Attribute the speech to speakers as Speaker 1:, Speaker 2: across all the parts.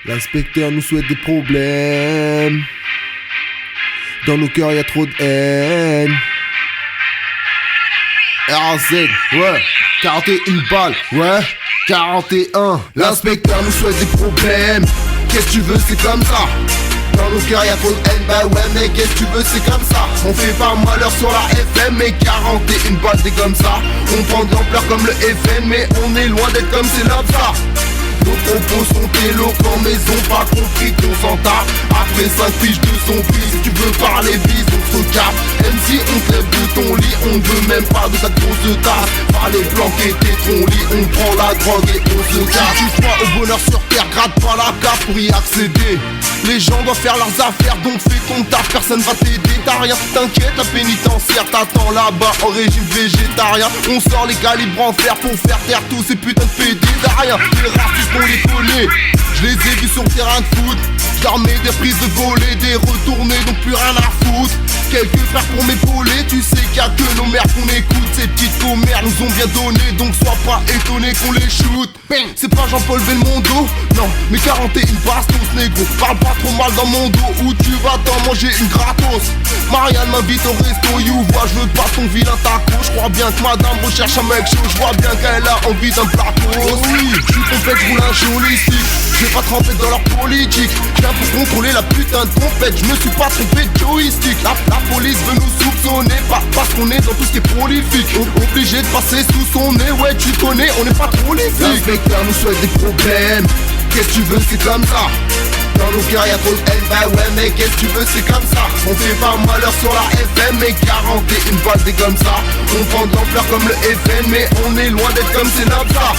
Speaker 1: L'inspecteur nous souhaite des problèmes. Dans nos cœurs y'a trop de haine. RAZ, ouais, 41 balles, ouais, 41. L'inspecteur nous souhaite des problèmes. Qu'est-ce que tu veux, c'est comme ça. Dans nos cœurs y'a trop de haine, bah ouais, mais qu'est-ce que tu veux, c'est comme ça. On fait pas malheur sur la FM, mais 41 balles, c'est comme ça. On prend de l'ampleur comme le FN, mais on est loin d'être comme c'est là ça. Nos propos sont éloquents, mais ils ont pas compris qu'on s'en tape. Après 5 fiches de son prix, si tu veux parler bise, on se capte. Même si on te lève de ton lit, on ne veut même pas de ta grosse tasse. Fallait planquer tes ton lit, on prend la drogue et on se casse. Si tu crois au bonheur sur terre, gratte pas la carte pour y accéder. Les gens doivent faire leurs affaires, donc fais ton taf, personne va t'aider. T'as rien, t'inquiète, la pénitentiaire t'attend là-bas en régime végétarien. On sort les calibres en fer pour faire taire tous ces putains de pédétariens. Les racistes on les connaît, je les ai vus sur le terrain de foot. J'armais des prises de volée, des retournées, donc plus rien à foutre. Quelques frères pour m'épauler, tu sais qu'il y a que nos mères qu'on écoute. Ces petites commères nous ont bien donné, donc sois pas étonné qu'on les shoot. C'est pas Jean-Paul Belmondo, non, mais 41 bastos négro. Parle pas trop mal dans mon dos, où tu vas t'en manger une gratos. Marianne m'invite au resto, you vois, je veux pas ton vilain taco. Je crois bien que madame recherche un mec chaud, je vois bien qu'elle a envie d'un plateau. Oui, je suis complète, je roule un joli stick. Je vais pas tremper dans leur politique, je viens pour contrôler la putain de compète. Je me suis pas trompé de joystick. La police veut nous soupçonner, pas parce qu'on est dans tout ce qui est prolifique. Obligé de passer sous son nez, ouais tu connais, on est pas trop les flics. L'inspecteur nous souhaite des problèmes. Qu'est-ce que tu veux, c'est comme ça. Dans nos cœurs y'a trop de haine, bah ouais mais qu'est-ce que tu veux, c'est comme ça. On fait pas malheur sur la FM, mais 41 balles c'est comme ça. On prend de l'ampleur comme le FN, mais on est loin d'être comme c'est là ça.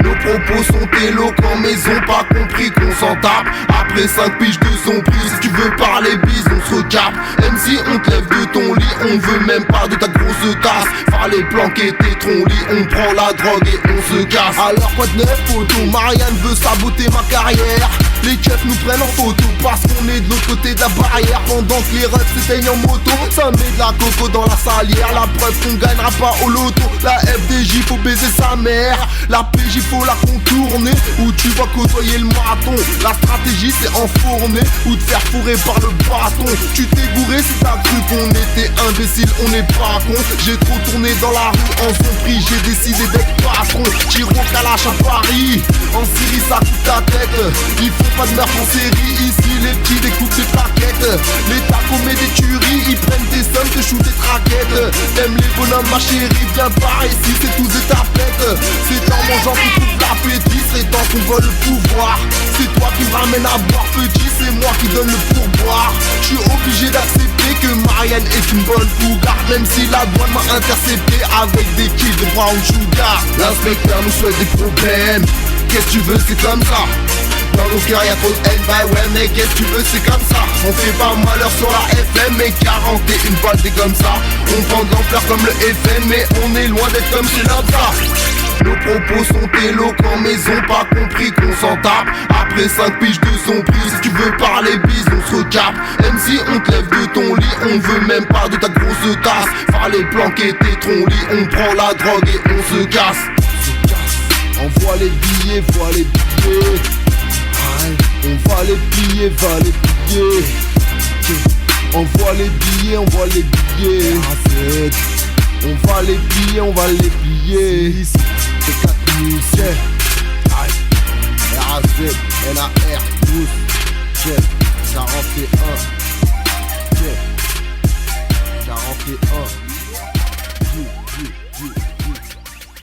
Speaker 1: Nos propos sont éloquents, mais ils ont pas compris qu'on s'en tape. Après 5 piges de son prix, si tu veux parler bise, on se capte. Même si on te lève de ton lit, on veut même pas de ta grosse tasse. Fallait planquer tes troncs-lits, on prend la drogue et on se casse. Alors quoi de neuf, photo, Marianne veut saboter ma carrière. Les keufs nous prennent en photo parce qu'on est de l'autre côté de la barrière. Pendant que les refs s'éteignent en moto, ça met de la coco dans la salière. La preuve qu'on gagnera pas au loto. La FDJ faut baiser sa mère, la PJ faut la contourner. Où tu vas côtoyer le marathon. La stratégie c'est enfourner ou te faire fourrer par le bâton. Tu t'es gouré si t'as cru qu'on était imbécile, on n'est pas con. J'ai trop tourné dans la rue en son prix, j'ai décidé d'être patron. Tire au Kalash à Paris, en Syrie ça coûte ta tête. Il faut pas de meurtre en série, ici les petits découpent des plaquettes. L'État commet des tueries, ils prennent des sommes, te shootent des traquettes. T'aimes les bonhommes ma chérie, viens par ici, c'est tous des tapettes. C'est en mangeant qu'on trouve l'appétit, c'est temps qu'on vole le pouvoir. C'est toi qui me ramène à boire petit, c'est moi qui donne le pourboire. Je suis obligé d'accepter que Marianne est une bonne fougarde, même si la douane m'a intercepté avec des kills de brown sugar. L'inspecteur nous souhaite des problèmes. Qu'est-ce que tu veux, c'est comme ça. Dans nos cœurs y'a trop de haine, bah ouais mais qu'est-ce que tu veux, c'est comme ça. On fait pas malheur sur la FM, mais 41 balles c'est comme ça. On prend de l'ampleur comme le FN, mais on est loin d'être comme chez ça. Nos propos sont éloquents, mais ils ont pas compris qu'on s'en tape. Après 5 piges de son prix, si tu veux parler bise, on se capte. Même si on te lève de ton lit, on veut même pas de ta grosse tasse. Fallait planquer tes troncs-lits, on prend la drogue et on se casse. Envoie les billets, vois les billets. On va les piller, va les piller. Envoie les billets, on voit les billets. On va les piller, on va les piller. C'est 4 musiciens. RAZ, NAR, 12, 41.